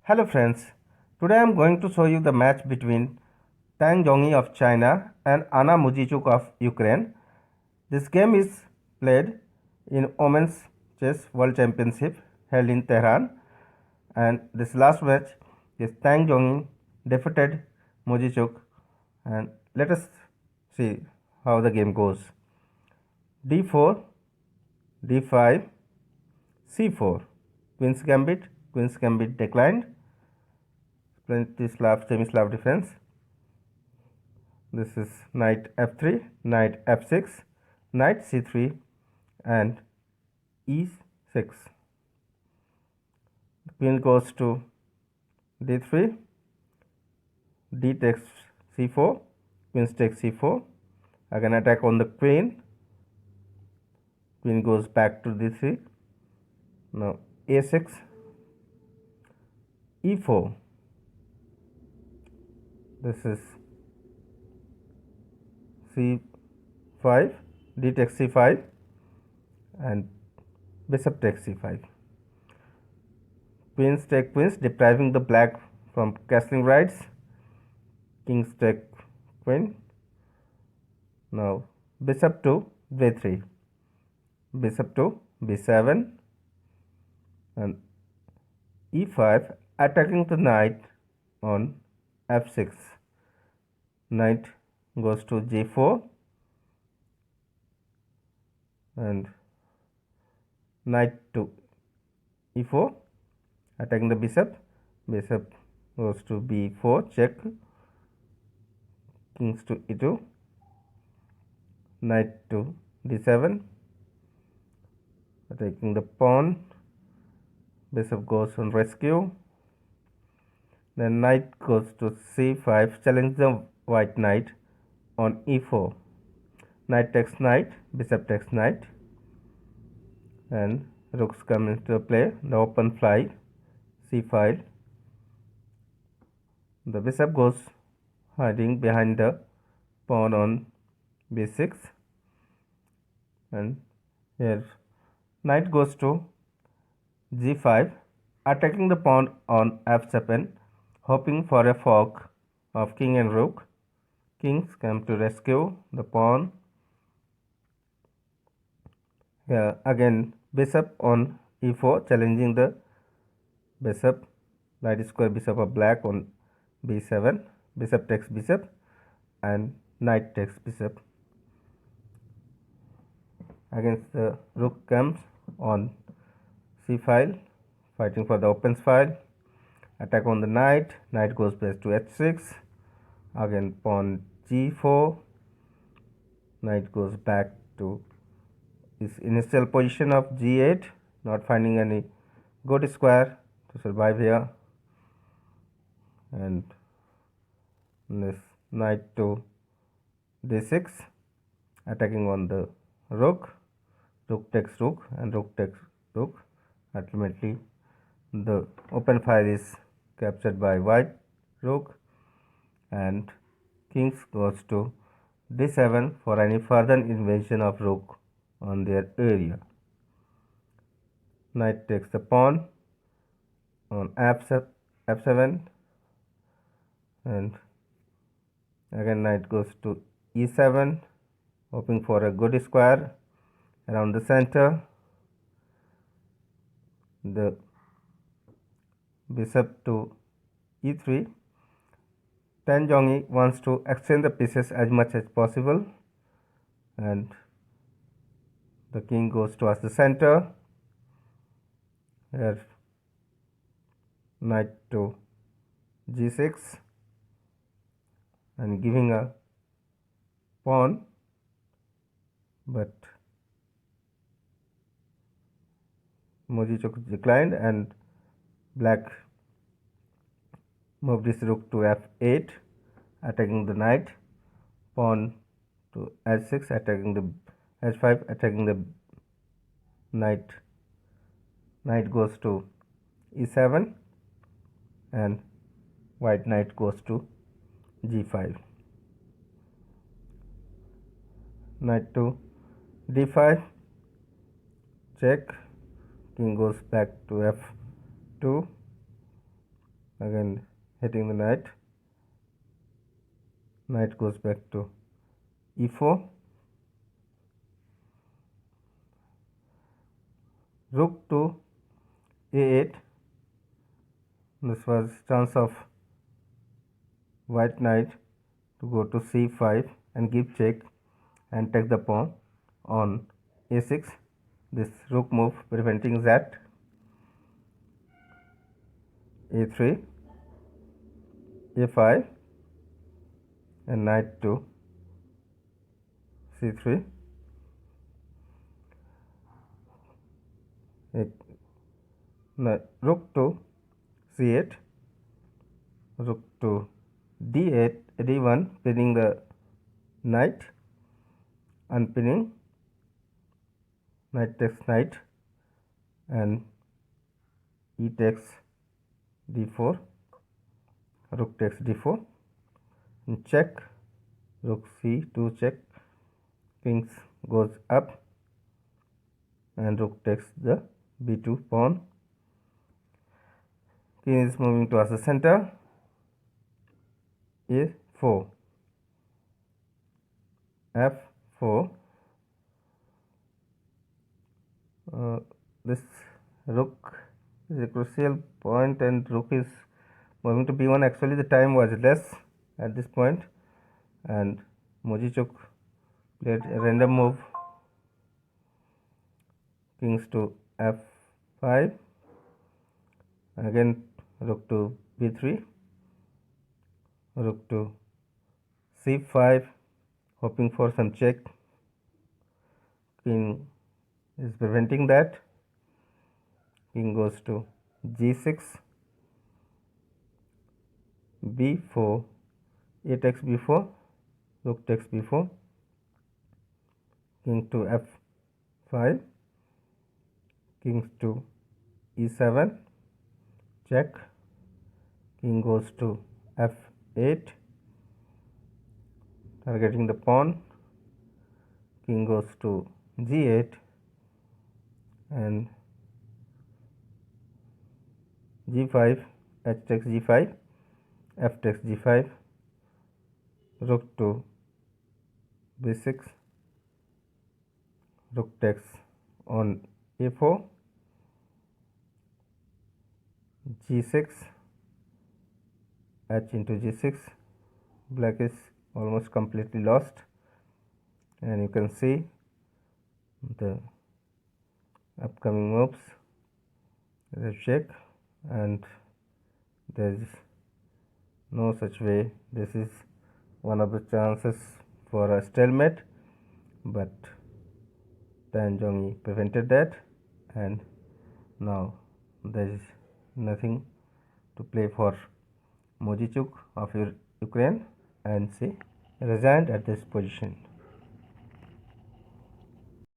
Hello friends, today I am going to show you the match between Zhongyi of China and Anna Muzychuk of Ukraine. This game is played in Women's Chess World Championship held in Tehran, and this last match is Zhongyi defeated Muzychuk, and let us see how the game goes. d4, d5, c4, Queen's Gambit declined. Semi-Slav defense. This is knight f3, knight f6, knight c3, and e6. The queen goes to d3, d takes c4, queen takes c4. Again attack on the queen. Queen goes back to d3. Now a6, e4. This is c5, d takes c5, and bishop takes c5. Queens take queens, depriving the black from castling rights. Kings take queen. Now bishop to b3, bishop to b7, and e5, attacking the knight on f6. Knight goes to g4, and knight to e4, attacking the bishop. Bishop goes to b4, check. Kings to e2, knight to d7, attacking the pawn. Bishop goes on rescue. Then knight goes to c5, challenge the white knight on e4. Knight takes knight, bishop takes knight, and rooks come into play. The open file, c file. The bishop goes hiding behind the pawn on b6, and here knight goes to g5, attacking the pawn on f7, hoping for a fork of king and rook. Kings come to rescue the pawn. Here again bishop on e4, challenging the bishop. Light square bishop of black on b7. Bishop takes bishop, and knight takes bishop. Against the rook comes on c file, fighting for the open file. Attack on the knight. Knight goes back to h6. Again pawn g4. Knight goes back to his initial position of g8, not finding any good square to survive here. And this knight to d6, attacking on the rook. Rook takes rook, and rook takes rook. Ultimately the open file is captured by white rook, and kings goes to d7 for any further invasion of rook on their area. Knight takes the pawn on f7, and again knight goes to e7, hoping for a good square around the center. The bishop to e3. Zhongyi wants to exchange the pieces as much as possible, and the king goes towards the center. Here knight to g6, and giving a pawn, but Muzychuk declined, and black moved his rook to f8, attacking the knight. Pawn to h6, attacking the h5, attacking the knight. Knight goes to e7, and white knight goes to g5. Knight to d5, check. King goes back to f2, again hitting the knight. Knight goes back to e4. Rook to a8. This was chance of white knight to go to c5 and give check and take the pawn on a6. This rook move preventing that. a3, a5 and knight to c3. Rook to c8, rook to d8, d1, pinning the knight, unpinning, knight takes knight, and e takes d4, rook takes d4, and check, rook c2 check, king goes up, and rook takes the b2 pawn. King is moving towards the center. a4, f4. This rook is a crucial point, and rook is moving to b1. Actually, the time was less at this point, and Muzychuk played a random move. Kings to f5. Again, rook to b3. Rook to c5, hoping for some check. King is preventing that. King goes to g6, b4, a takes b4, rook takes b4, king to f5, king to e7, check, king goes to f8, targeting the pawn, king goes to g8, and g5, h takes g5, f takes g5, rook to b6, rook takes on a4, g6, h into g6. Black is almost completely lost, and you can see the upcoming moves. There is check, and there is no such way. This is one of the chances for a stalemate, but then Zhongyi prevented that, and now there is nothing to play for Muzychuk of Ukraine, and she resigned at this position.